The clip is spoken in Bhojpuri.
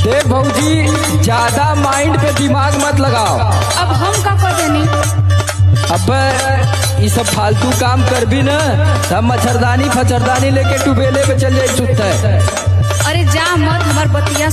देख भौजी, ज्यादा माइंड पे दिमाग मत लगाओ। अब हम का कर देनी? अब ये सब फालतू काम कर भी न, तब मच्छरदानी फचरदानी लेके टुबेले पे चल जाए सुतते। अरे जा मत, हमार बतिया